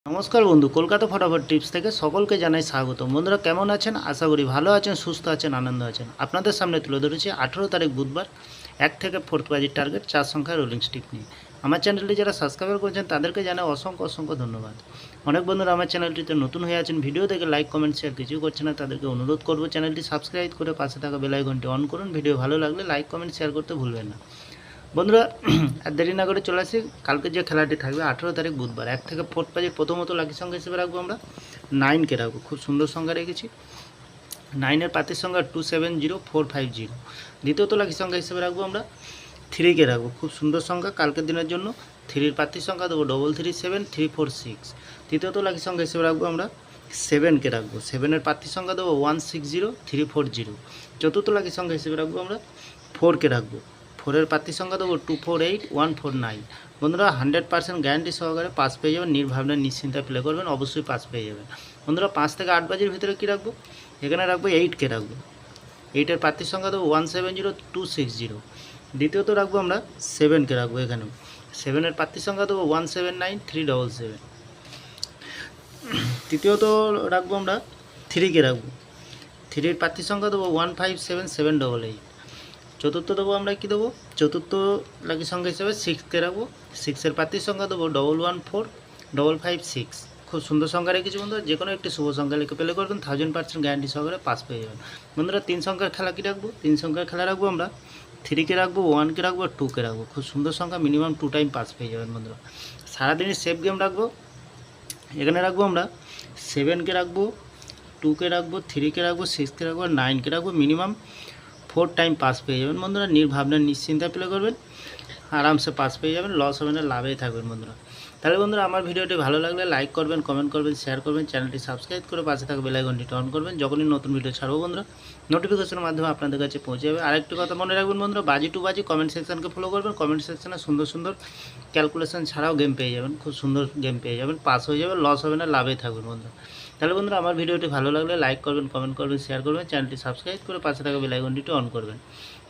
নমস্কার বন্ধু, কলকাতা ফটাফট টিপস থেকে সকলকে জানাই স্বাগত। বন্ধুরা কেমন আছেন? আশা করি ভালো আছেন, সুস্থ আছেন, আনন্দ আছেন। আপনাদের সামনে তুলে ধরেছি 18 তারিখ বুধবার 1 থেকে 4 বাজির টার্গেট 4 সংখ্যার রোলিং স্টিক নিয়ে। আমার চ্যানেলটি যারা সাবস্ক্রাইব করেছেন তাদেরকে জানাই অসংখ্য অসংখ্য ধন্যবাদ। অনেক বন্ধুরা আমার চ্যানেলটিতে নতুন হয়ে আছেন, ভিডিও দেখে লাইক কমেন্ট শেয়ার কিছুই করছে না, তাদেরকে অনুরোধ করব চ্যানেলটি সাবস্ক্রাইব করে পাশে থাকা বেল আইকনটি অন করুন। ভিডিও ভালো লাগলে লাইক কমেন্ট শেয়ার করতে ভুলবেন না। বন্ধুরা আর দেরি না করে চলে আসি কালকে যে খেলাটি থাকবে 18 তারিখ বুধবার 1 থেকে 4 বাজে। প্রথমত লাকি সংখ্যা হিসেবে রাখবো আমরা 9কে রাখবো, খুব সুন্দর সংখ্যা রেখেছি। 9-এর পাতির সংখ্যা 270450। দ্বিতীয়ত লাকি সংখ্যা হিসেবে রাখবো আমরা 3কে রাখবো, খুব সুন্দর সংখ্যা কালকের দিনের জন্য। 3-এর পাতির সংখ্যা দেবো 337346। তৃতীয়ত লাকি সংখ্যা হিসেবে রাখবো আমরা 7কে রাখবো, 7-এর পাতির সংখ্যা দেবো 160340। চতুর্থ লাকি সংখ্যা হিসেবে রাখবো আমরা 4কে রাখবো, 4-এর পাতির সংখ্যা দেবো 248149। বন্ধুরা 100% গ্যারান্টি সহকারে পাস পেয়ে যাবেন, নির্ভাবনা নিশ্চিন্তায় প্লে করবেন, অবশ্যই পাস পেয়ে যাবেন। বন্ধুরা 5 থেকে 8 বাজির ভিতরে কী রাখবো? এখানে রাখবো 8কে রাখবো, 8-এর পাতির সংখ্যা দেবো 170260। দ্বিতীয়ত রাখবো আমরা 7কে রাখবো, এখানেও 7-এর পাতির সংখ্যা দেবো 179377। তৃতীয়ত রাখবো আমরা 3কে রাখবো, 3-এর পাতির সংখ্যা দেবো 157788। চতুর্থ দেবো আমরা কী দেবো? চতুর্থ লাকি সংখ্যা হিসেবে 6কে রাখবো, 6-এর পাতির সংখ্যা দেবো 114556। খুব সুন্দর সংখ্যা রেখেছি বন্ধুরা, যে কোনো একটি শুভ সংখ্যা লিখে প্লে করবেন, 1000% গ্যারান্টি সহকারে পাস পেয়ে যাবেন। বন্ধুরা 3 সংখ্যার খেলা কী রাখবো? 3 সংখ্যার খেলা রাখবো আমরা 3কে রাখবো, 1কে রাখবো, 2কে রাখবো। খুব সুন্দর সংখ্যা, মিনিমাম 2 টাইম পাস পেয়ে যাবেন বন্ধুরা। সারাদিনের সেফ গেম রাখবো, এখানে রাখবো আমরা 7কে রাখবো, 2কে রাখবো, 3কে রাখবো, 6কে রাখবো, 9কে রাখবো। মিনিমাম 4 টাইম পাস পেয়ে যাবেন বন্ধুরা, নির্ভাবনা নিশ্চিন্তায় প্লে করবেন, আরামসে পাস পেয়ে যাবেন, লস হবে না, লাভেই থাকবেন বন্ধুরা। তাহলে বন্ধুরা আমার ভিডিওটি ভালো লাগলে লাইক করবেন, কমেন্ট করবেন, শেয়ার করবেন, চ্যানেলটি সাবস্ক্রাইব করে পাশে থাকা বেল আইকনটি অন করবেন। যখনই নতুন ভিডিও ছাড়বো বন্ধুরা নোটিফিকেশনের মাধ্যমে আপনাদের কাছে পৌঁছে যাবে। আরেকটি কথা মনে রাখবেন বন্ধুরা, বাজি টু বাজি কমেন্ট সেকশনকে ফলো করবেন। কমেন্ট সেকশনে সুন্দর সুন্দর ক্যালকুলেশন ছাড়াও গেম পেয়ে যাবেন, খুব সুন্দর গেম পেয়ে যাবেন, পাস হয়ে যাবে, লস হবে না, লাভেই থাকবেন বন্ধুরা। তাহলে বন্ধুরা আমার ভিডিওটি ভালো লাগলে লাইক করবেন, কমেন্ট করবেন, শেয়ার করবেন, চ্যানেলটি সাবস্ক্রাইব করে পাশে থাকা বেল আইকনটি অন করবেন।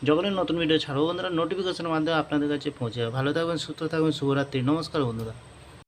যখনই নতুন ভিডিও ছাড়বো বন্ধুরা নোটিফিকেশনের মাধ্যমে আপনাদের কাছে পৌঁছে যাবে। ভালো থাকবেন, সুস্থ থাকবেন, শুভরাত্রি, নমস্কার বন্ধুরা।